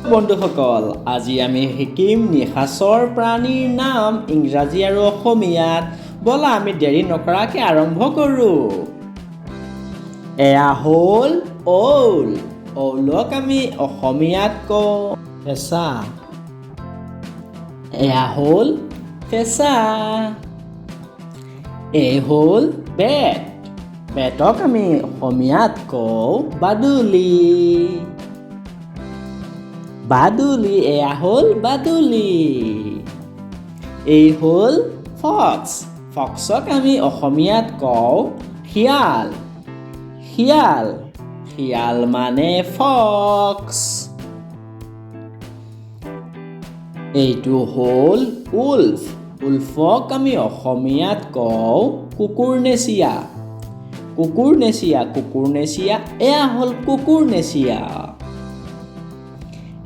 বন্ধুসকল আজি আমি শিকিম নিশাচৰ প্ৰাণীৰ নাম ইংৰাজী আৰু অসমীয়াত বলা আমি দেৰি নকৰাকৈ আৰম্ভ কৰোঁ এয়া হ'ল ওল ওলক আমি অসমীয়াত কওঁ ফেঁচা এয়া হ'ল ফেঁচা এই হ'ল বেট বেটক আমি অসমীয়াত কওঁ বাদুলি বাদুলি এয়া হ'ল বাদুলি এই হ'ল ফক্স ফক্সক আমি অসমীয়াত কওঁ শিয়াল শিয়াল শিয়াল মানে ফক্স এইটো হ'ল উল্ফ উল্ফক আমি অসমীয়াত কওঁ কুকুৰনেচীয়া কুকুৰনেচীয়া কুকুৰনেচীয়া এয়া হ'ল কুকুৰনেচীয়া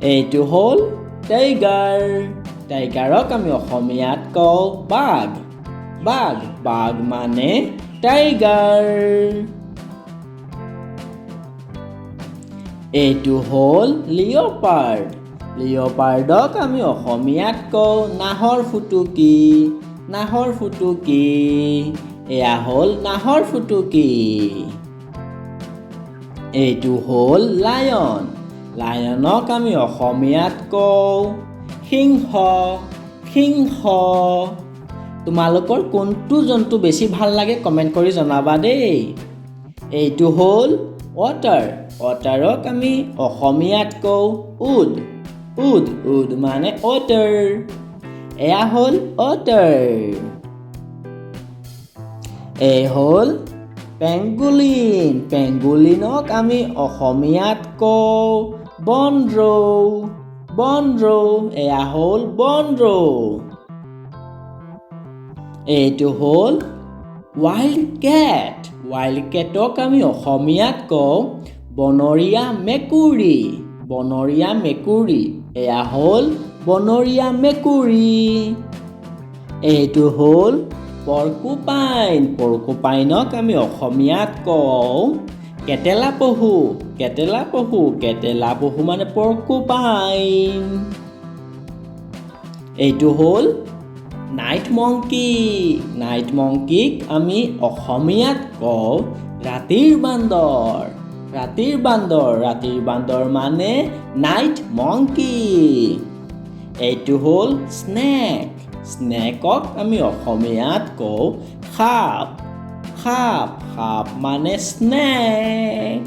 এইটো হ'ল টাইগাৰ টাইগাৰক আমি অসমীয়াত কওঁ বাঘ বাঘ বাঘ মানে টাইগাৰ এইটো হ'ল লিঅ'পাৰ্ড লিঅ'পাৰ্ডক আমি অসমীয়াত কওঁ নাহৰ ফুটুকী নাহৰ ফুটুকী এয়া হ'ল নাহৰ ফুটুকী এইটো হ'ল লায়ন লায়নক আমি অসমীয়াত কওঁ সিংহ সিংহ তোমালোকৰ কোনটো জন্তু বেছি ভাল লাগে কমেণ্ট কৰি জনাবা দেই এইটো হ'ল অটাৰ অটাৰক আমি অসমীয়াত কওঁ উড উড উড মানে অটাৰ এয়া হ'ল অটাৰ এই হ'ল পেংগুলিন পেংগুলিনক আমি অসমীয়াত কওঁ বনৰৌ বনৰৌ এয়া হ'ল বনৰৌ এইটো হ'ল ৱাইল্ড কেট ৱাইল্ড কেটক আমি অসমীয়াত কওঁ বনৰীয়া মেকুৰী বনৰীয়া মেকুৰী এয়া হ'ল বনৰীয়া মেকুৰী এইটো হ'ল পৰ্কুপাইন পৰ্কুপাইনক আমি অসমীয়াত কওঁ কেটেলা পহু কেটেলা পহু কেটেলা পহু মানে পৰ্কুপাইন এইটো হ'ল নাইট মংকি নাইট মংকিক আমি অসমীয়াত কওঁ ৰাতিৰ বান্দৰ ৰাতিৰ বান্দৰ ৰাতিৰ বান্দৰ মানে নাইট মংকি এইটো হ'ল স্নেক স্নেকক আমি অসমীয়াত কওঁ সাপ সাপ সাপ মানে স্নেক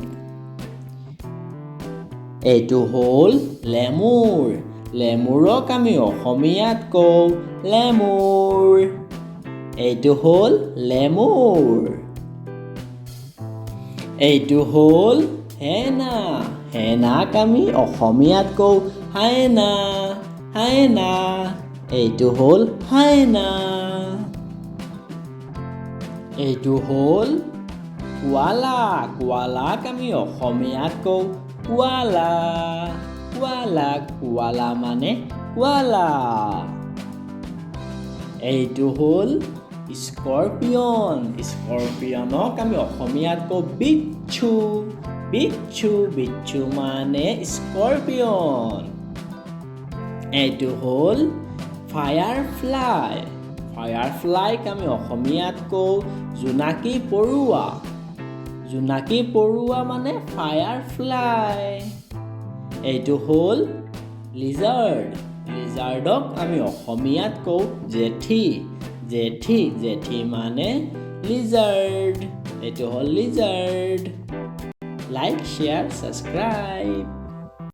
এইটো হ'ল লেমুৰ লেমুৰক আমি অসমীয়াত কওঁ লেমুৰ এইটো হ'ল লেমুৰ এইটো হ'ল হেনা হেনাক আমি অসমীয়াত কওঁ হাইনা হাইনা এইটো হ'ল হাইনা এইটো হ'ল কোৱালা কোৱালাক আমি অসমীয়াত কওঁ কোৱালা কোৱালা কোৱালা মানে কোৱালা এইটো হ'ল স্কৰপিয়ন স্কৰপিয়নক আমি অসমীয়াত কওঁ বিচ্ছু বিচ্ছু বিচ্ছু মানে স্কৰপিয়ন এইটো হ'ল ফায়াৰফ্লাই ফায়াৰফ্লাইক আমি অসমীয়াত কওঁ জোনাকী পৰুৱা জোনাকী পৰুৱা মানে ফায়াৰফ্লাই এইটো হ'ল লিজাৰ্ড লিজাৰ্ডক আমি অসমীয়াত কওঁ জেঠী জেঠী জেঠী মানে লিজাৰ্ড এইটো হ'ল লিজাৰ্ড লাইক শ্বেয়াৰ ছাবস্ক্ৰাইব